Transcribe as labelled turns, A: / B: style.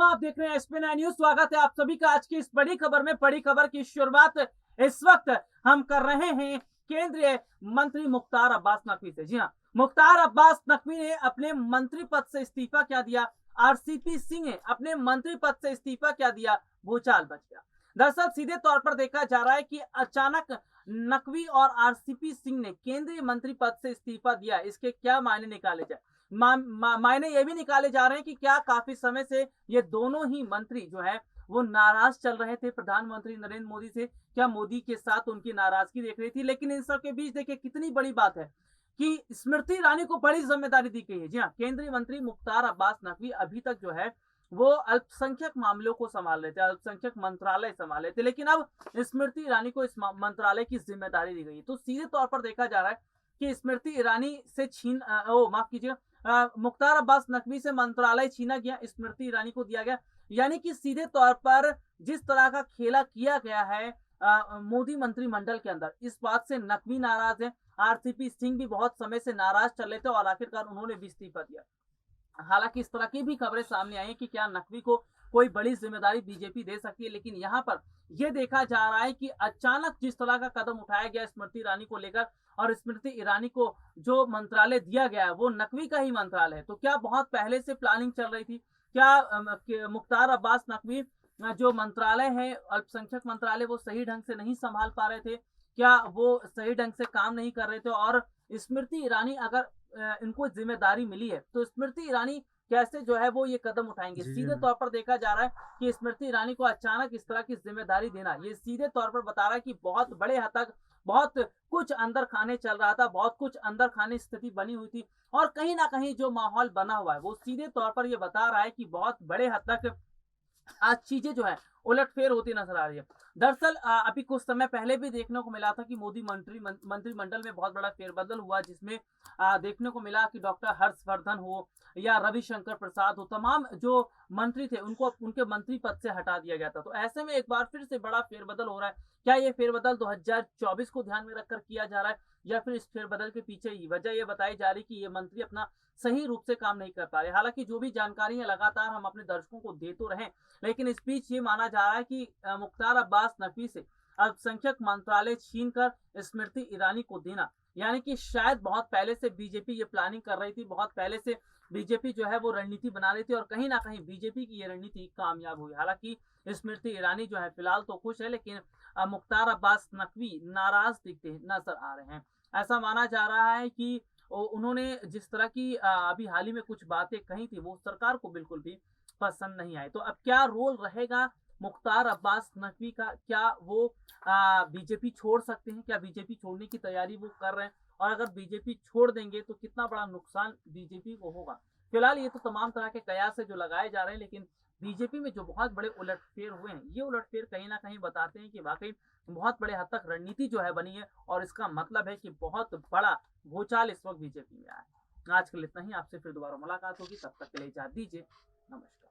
A: आप देख रहे हैं SP9 न्यूज। स्वागत है आप सभी का आज की इस बड़ी खबर में। बड़ी खबर की शुरुआत इस वक्त हम कर रहे हैं केंद्रीय मंत्री मुख्तार अब्बास नकवी से। जी हाँ, मुख्तार अब्बास नकवी ने अपने मंत्री पद से इस्तीफा क्या दिया, RCP सिंह ने अपने मंत्री पद से इस्तीफा क्या दिया, भूचाल बच गया। दरअसल सीधे तौर पर देखा जा रहा है कि अचानक नकवी और RCP सिंह ने केंद्रीय मंत्री पद से इस्तीफा दिया। इसके क्या मायने निकाले जाए? मायने ये भी निकाले जा रहे हैं कि क्या काफी समय से ये दोनों ही मंत्री जो है वो नाराज चल रहे थे प्रधानमंत्री नरेंद्र मोदी से। क्या मोदी के साथ उनकी नाराजगी देख रही थी? लेकिन इन सब के बीच देखिए कितनी बड़ी बात है कि स्मृति ईरानी को बड़ी जिम्मेदारी दी गई है। जी हाँ, केंद्रीय मंत्री मुख्तार अब्बास नकवी अभी तक जो है वो अल्पसंख्यक मामलों को संभाल रहे थे, अल्पसंख्यक मंत्रालय संभाल रहे थे, लेकिन अब स्मृति ईरानी को इस मंत्रालय की जिम्मेदारी दी गई है। तो सीधे तौर पर देखा जा रहा है कि स्मृति ईरानी से माफ कीजिएगा, मुख्तार अब्बास नकवी से मंत्रालय छीना गया, स्मृति ईरानी को दिया गया। यानी कि सीधे तौर पर जिस तरह का खेला किया गया है मोदी मंत्रिमंडल के अंदर, इस बात से नकवी नाराज है, RCP सिंह भी बहुत समय से नाराज चल रहे थे और आखिरकार उन्होंने भी इस्तीफा दिया। हालांकि इस तरह की भी खबरें सामने आई हैं कि क्या नकवी को कोई बड़ी जिम्मेदारी बीजेपी दे सकती है, लेकिन यहाँ पर यह देखा जा रहा है कि अचानक जिस तरह का कदम उठाया गया स्मृति ईरानी को लेकर, और स्मृति ईरानी को जो मंत्रालय दिया गया है वो नकवी का ही मंत्रालय है, तो क्या बहुत पहले से प्लानिंग चल रही थी? क्या मुख्तार अब्बास नकवी जो मंत्रालय है अल्पसंख्यक मंत्रालय वो सही ढंग से नहीं संभाल पा रहे थे? क्या वो सही ढंग से काम नहीं कर रहे थे? और स्मृति ईरानी अगर इनको जिम्मेदारी मिली है तो स्मृति ईरानी कैसे जो है वो ये कदम उठाएंगे? सीधे तौर पर देखा जा रहा है कि स्मृति ईरानी को अचानक इस तरह की जिम्मेदारी देना ये सीधे तौर पर बता रहा है कि बहुत बड़े हद तक बहुत कुछ अंदर खाने चल रहा था, बहुत कुछ अंदर खाने स्थिति बनी हुई थी, और कहीं ना कहीं जो माहौल बना हुआ है वो सीधे तौर पर ये बता रहा है कि बहुत बड़े हद तक आज चीजें जो है उलटफेर होती नजर आ रही है। दरअसल अभी कुछ समय पहले भी देखने को मिला था कि मोदी मंत्रिमंडल में बहुत बड़ा फेरबदल हुआ, जिसमें देखने को मिला कि डॉक्टर हर्षवर्धन हो या रविशंकर प्रसाद हो, तमाम जो मंत्री थे उनको उनके मंत्री पद से हटा दिया गया था। तो ऐसे में एक बार फिर से बड़ा फेरबदल हो रहा है। क्या ये फेरबदल 2024 को ध्यान में रखकर किया जा रहा है, या फिर इस फेरबदल के पीछे ही वजह ये बताई जा रही कि ये मंत्री अपना सही रूप से काम नहीं कर पा रहे? हालांकि जो भी जानकारी है लगातार हम अपने दर्शकों को दे तो रहे, लेकिन इस बीच ये माना जा रहा है कि मुख्तार अब्बास नकवी से अल्पसंख्यक मंत्रालय छीनकर स्मृति ईरानी को देना, यानी कि शायद बहुत पहले से बीजेपी ये प्लानिंग कर रही थी, बहुत पहले से बीजेपी जो है वो रणनीति बना रही थी, और कहीं ना कहीं बीजेपी की ये रणनीति कामयाब हुई। हालांकि स्मृति ईरानी जो है फिलहाल तो खुश है, लेकिन मुख्तार अब्बास नकवी नाराज दिखते नजर आ रहे हैं। ऐसा माना जा रहा है कि उन्होंने जिस तरह की अभी हाल ही में कुछ बातें कही थी वो सरकार को बिल्कुल भी पसंद नहीं आई। तो अब क्या रोल रहेगा मुख्तार अब्बास नकवी का? क्या वो बीजेपी छोड़ सकते हैं? क्या बीजेपी छोड़ने की तैयारी वो कर रहे हैं? और अगर बीजेपी छोड़ देंगे तो कितना बड़ा नुकसान बीजेपी को होगा? फिलहाल ये तो तमाम तरह के कयास है जो लगाए जा रहे हैं, लेकिन बीजेपी में जो बहुत बड़े उलटफेर हुए हैं, ये उलटफेर कहीं ना कहीं बताते हैं कि वाकई बहुत बड़े हद तक रणनीति जो है बनी है, और इसका मतलब है कि बहुत बड़ा भूचाल इस वक्त बीजेपी में आया है। आज के लिए इतना ही, आपसे फिर दोबारा मुलाकात होगी, तब तक के लिए इजाजत दीजिए, नमस्कार।